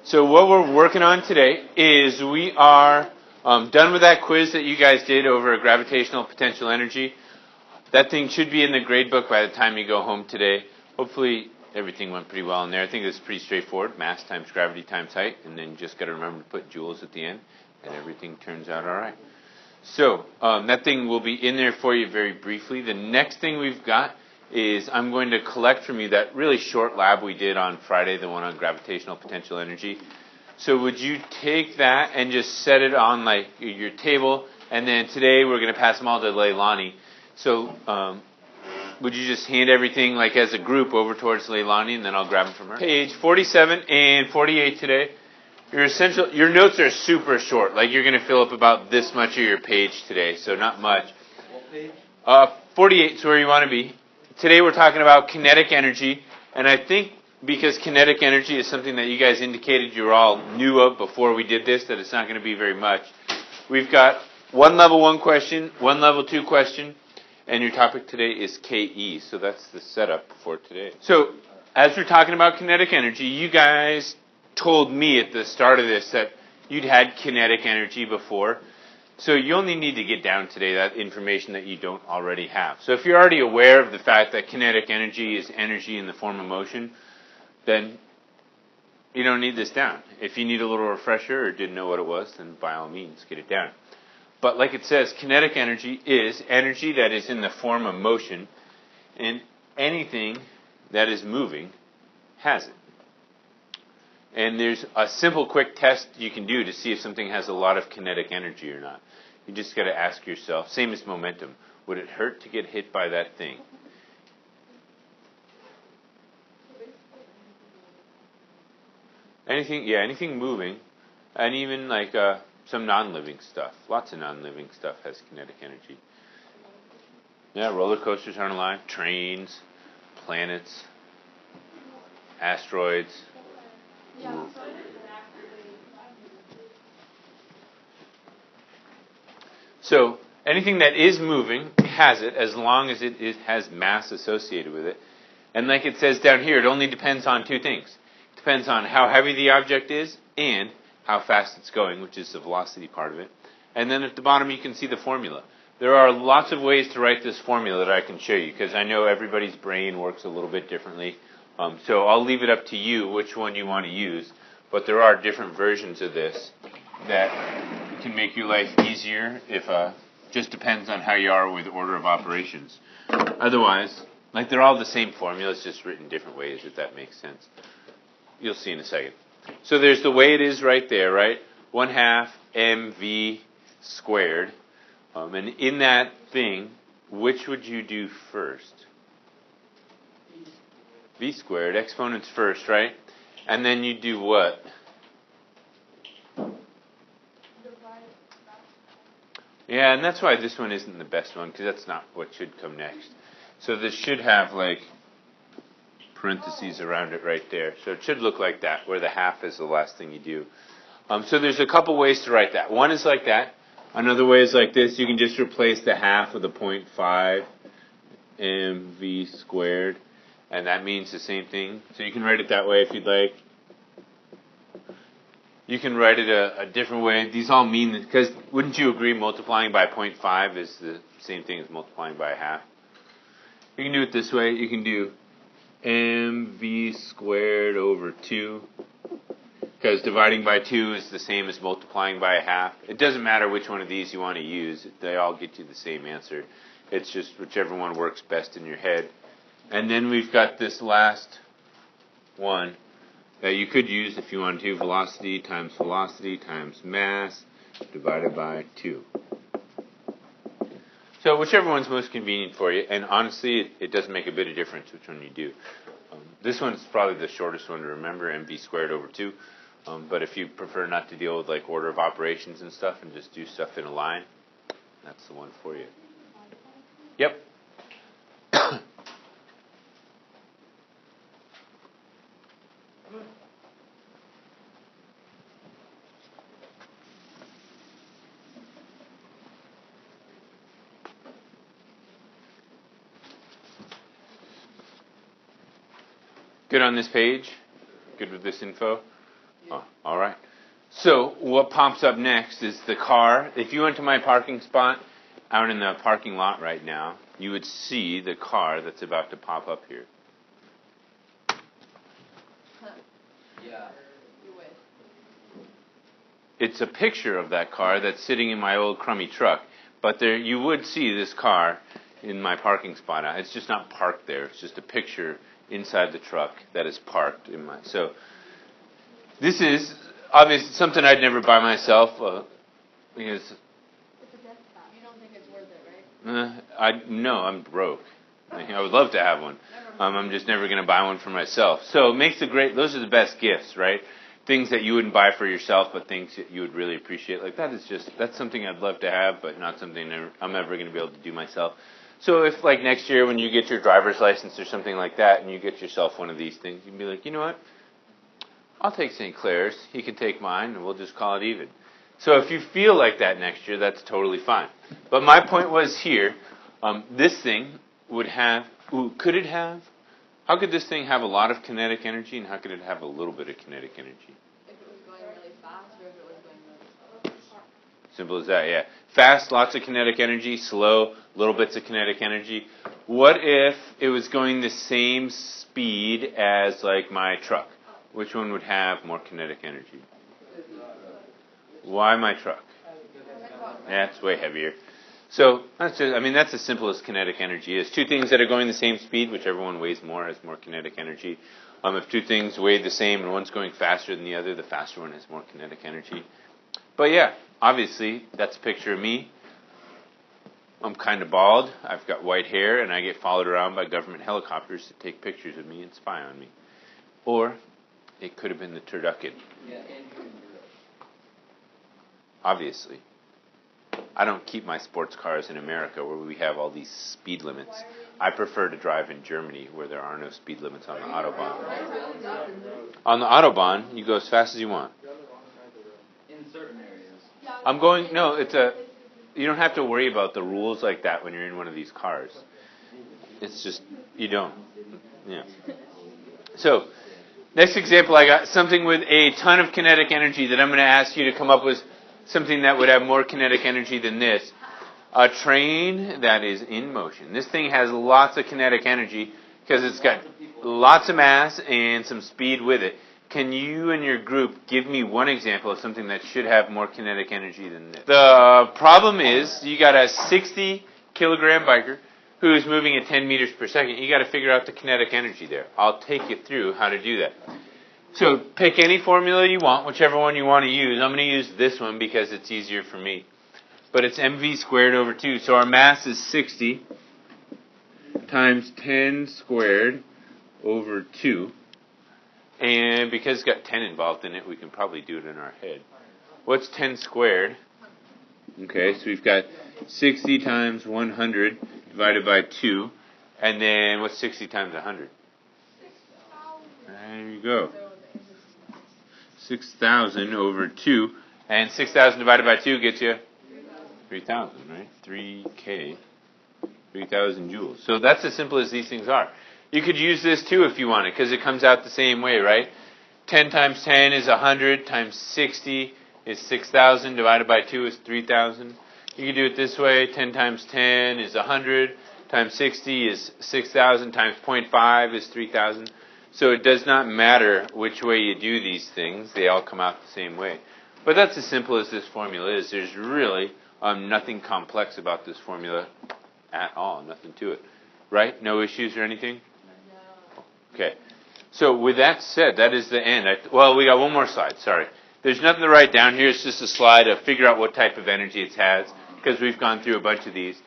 So what we're working on today is we are done with that quiz that you guys did over gravitational potential energy. That thing should be in the grade book by the time you go home today. Hopefully everything went pretty well in there. I think it's pretty straightforward. Mass times gravity times height. And then you just got to remember to put joules at the end. And everything turns out all right. So that thing will be in there for you very briefly. The next thing we've got is I'm going to collect from you that really short lab we did on Friday, the one on gravitational potential energy. So would you take that and just set it on like your table, and then today we're going to pass them all to Leilani. So would you just hand everything like as a group over towards Leilani, and then I'll grab them from her. Page 47 and 48 today. Your notes are super short. Like you're going to fill up about this much of your page today, so not much. What page? 48 is where you want to be. Today we're talking about kinetic energy, and I think because kinetic energy is something that you guys indicated you all knew of before we did this, that it's not going to be very much. We've got one level 1 question, one level 2 question, and your topic today is KE, so that's the setup for today. So, as we're talking about kinetic energy, you guys told me at the start of this that you'd had kinetic energy before. So you only need to get down today that information that you don't already have. So if you're already aware of the fact that kinetic energy is energy in the form of motion, then you don't need this down. If you need a little refresher or didn't know what it was, then by all means, get it down. But like it says, kinetic energy is energy that is in the form of motion, and anything that is moving has it. And there's a simple, quick test you can do to see if something has a lot of kinetic energy or not. You just got to ask yourself, same as momentum, would it hurt to get hit by that thing? Anything moving, and even like some non-living stuff. Lots of non-living stuff has kinetic energy. Yeah, roller coasters aren't alive, trains, planets, asteroids. So anything that is moving has it as long as it has mass associated with it. And like it says down here, it only depends on two things. It depends on how heavy the object is and how fast it's going, which is the velocity part of it. And then at the bottom you can see the formula. There are lots of ways to write this formula that I can show you because I know everybody's brain works a little bit differently. So I'll leave it up to you which one you want to use. But there are different versions of this that can make your life easier if just depends on how you are with order of operations. Otherwise, like they're all the same formula, it's just written different ways, if that makes sense. You'll see in a second. So there's the way it is right there, right? 1/2 mv squared. And in that thing, which would you do first? V squared, exponents first, right? And then you do what? Yeah, and that's why this one isn't the best one, because that's not what should come next. So this should have, like, parentheses around it right there. So it should look like that, where the half is the last thing you do. So there's a couple ways to write that. One is like that. Another way is like this. You can just replace the half with a 0.5 mv squared. And that means the same thing. So you can write it that way if you'd like. You can write it a different way. These all mean, because wouldn't you agree multiplying by 0.5 is the same thing as multiplying by a half? You can do it this way. You can do mv squared over 2. Because dividing by 2 is the same as multiplying by a half. It doesn't matter which one of these you want to use. They all get you the same answer. It's just whichever one works best in your head. And then we've got this last one that you could use if you wanted to. Velocity times mass divided by 2. So whichever one's most convenient for you. And honestly, it doesn't make a bit of difference which one you do. This one's probably the shortest one to remember, mv squared over 2. But if you prefer not to deal with like order of operations and stuff and just do stuff in a line, that's the one for you. Yep. Good on this page? Good with this info? Oh, all right. So what pops up next is the car. If you went to my parking spot out in the parking lot right now, you would see the car that's about to pop up here. Yeah. It's a picture of that car that's sitting in my old crummy truck, but there you would see this car in my parking spot. It's just not parked there. It's just a picture inside the truck that is parked in my. So this is obviously something I'd never buy myself because It's a death trap. You don't think it's worth it, right? no, I'm broke. I would love to have one. I'm just never going to buy one for myself. So it makes those are the best gifts, right? Things that you wouldn't buy for yourself, but things that you would really appreciate. Like that's something I'd love to have, but not something I'm ever going to be able to do myself. So if like next year when you get your driver's license or something like that and you get yourself one of these things, you can be like, you know what? I'll take St. Clair's. He can take mine, and we'll just call it even. So if you feel like that next year, that's totally fine. But my point was here, this thing would have, could it have? How could this thing have a lot of kinetic energy, and how could it have a little bit of kinetic energy? If it was going really fast or if it was going really slow. Simple as that, yeah. Fast, lots of kinetic energy. Slow, little bits of kinetic energy. What if it was going the same speed as like my truck? Which one would have more kinetic energy? Why my truck? Yeah, it's way heavier. So that's as simple as kinetic energy is. Two things that are going the same speed, whichever one weighs more has more kinetic energy. If two things weigh the same and one's going faster than the other, the faster one has more kinetic energy. But yeah, obviously that's a picture of me. I'm kind of bald. I've got white hair, and I get followed around by government helicopters to take pictures of me and spy on me. Or it could have been the turducken. Yeah, Andrew. Obviously. I don't keep my sports cars in America where we have all these speed limits. I prefer to drive in Germany where there are no speed limits on the Autobahn. On the Autobahn, you go as fast as you want. In certain areas. You don't have to worry about the rules like that when you're in one of these cars. It's just, you don't. Yeah. So, next example, I got something with a ton of kinetic energy that I'm going to ask you to come up with something that would have more kinetic energy than this. A train that is in motion. This thing has lots of kinetic energy because it's got lots of mass and some speed with it. Can you and your group give me one example of something that should have more kinetic energy than this? The problem is you got a 60 kilogram biker who is moving at 10 meters per second. You got to figure out the kinetic energy there. I'll take you through how to do that. So pick any formula you want, whichever one you want to use. I'm going to use this one because it's easier for me. But it's mv squared over 2. So our mass is 60 times 10 squared over 2. And because it's got 10 involved in it, we can probably do it in our head. What's 10 squared? Okay, so we've got 60 times 100 divided by 2. And then what's 60 times 100? There you go. 6,000 over 2. And 6,000 divided by 2 gets you 3,000, right? 3K. 3,000 joules. So that's as simple as these things are. You could use this too if you wanted, because it comes out the same way, right? 10 times 10 is 100, times 60 is 6,000, divided by 2 is 3,000. You can do it this way. 10 times 10 is 100, times 60 is 6,000, times 0.5 is 3,000. So it does not matter which way you do these things. They all come out the same way. But that's as simple as this formula is. There's really nothing complex about this formula at all. Nothing to it. Right? No issues or anything? No. Okay. So with that said, that is the end. We got one more slide. Sorry. There's nothing to write down here. It's just a slide to figure out what type of energy it has, because we've gone through a bunch of these.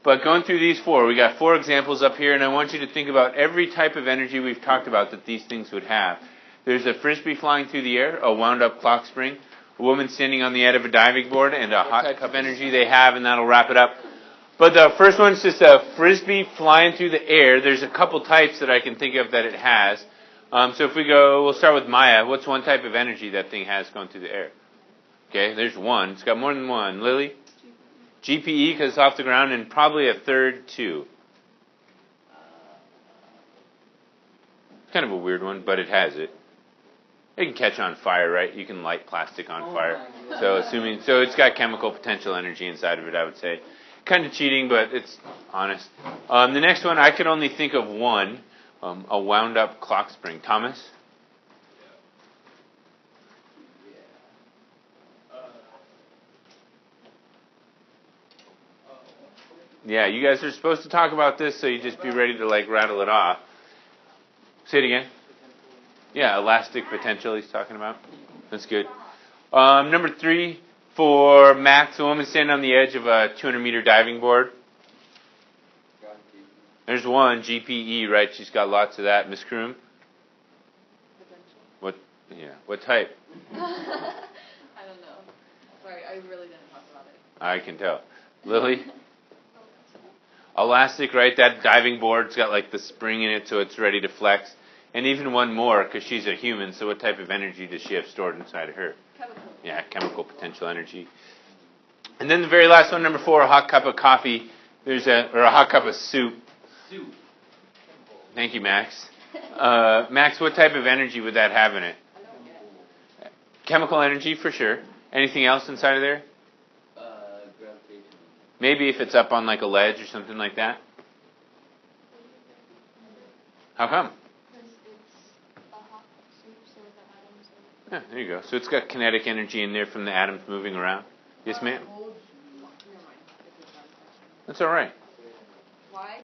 But going through these four, we got 4 examples up here, and I want you to think about every type of energy we've talked about that these things would have. There's a frisbee flying through the air, a wound-up clock spring, a woman standing on the end of a diving board, and a hot type of energy they have, and that'll wrap it up. But the first one's just a frisbee flying through the air. There's a couple types that I can think of that it has. So if we'll start with Maya. What's one type of energy that thing has going through the air? Okay, there's one. It's got more than one. Lily? GPE, because it's off the ground, and probably a third, too. Kind of a weird one, but it has it. It can catch on fire, right? You can light plastic on Oh fire. my God. So it's got chemical potential energy inside of it, I would say. Kind of cheating, but it's honest. The next one, I could only think of one, a wound up clock spring. Thomas? Yeah, you guys are supposed to talk about this, so you just be ready to like rattle it off. Say it again. Yeah, elastic potential he's talking about. That's good. Number 3 for Max, a woman standing on the edge of a 200-meter diving board. There's one, GPE, right? She's got lots of that. Miss Kroom? What? Yeah. What type? I don't know. Sorry, I really didn't talk about it. I can tell. Lily? Elastic, right? That diving board's got like the spring in it, so it's ready to flex. And even one more, because she's a human, so what type of energy does she have stored inside of her? Chemical. Yeah, chemical potential energy. And then the very last one, number 4, a hot cup of coffee. Or a hot cup of soup. Soup. Thank you, Max. Max, what type of energy would that have in it? Chemical energy, for sure. Anything else inside of there? Gravitation. Maybe if it's up on like a ledge or something like that. How come? Because it's a hot soup, so the atoms are... Yeah, there you go. So it's got kinetic energy in there from the atoms moving around. Yes, ma'am? Never mind. That's all right.